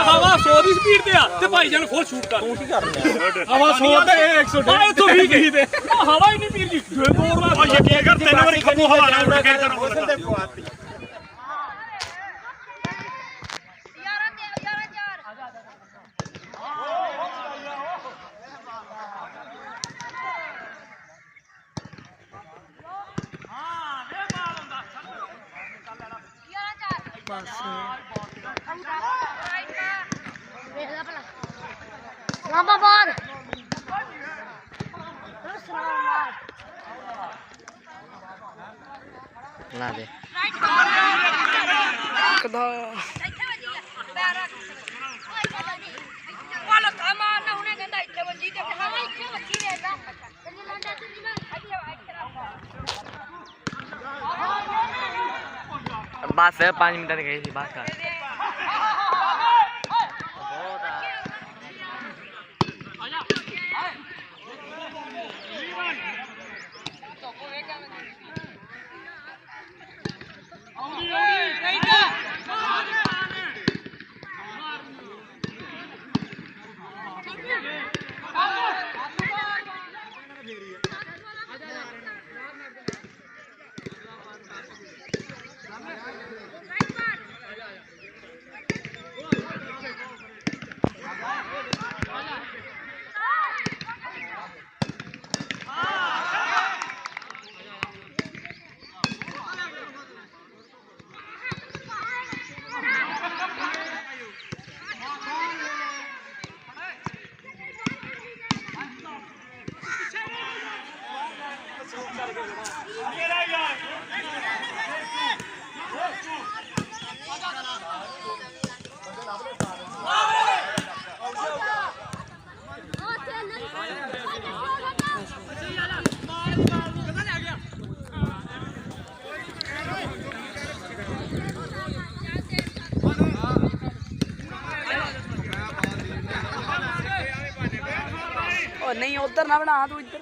हवा 100 की स्पीड ते आ ते भाई जान फुल शूट कर तू की करना हवा 100 ते 120 तो भी गई ते हवा ही नहीं पीर जी दौड़ ला ये क्या कर तीन बार खपू हवा ना उड़ के करो ते पवाती Islamabad. ला दे कदा वाला सामान ना होने गंदा इतने बंदी के हवा इतने बच्ची रहता तेरी लंडा तेरी ना बस 5 मिनट गई थी बस का नहीं उधर ना बना तू इधर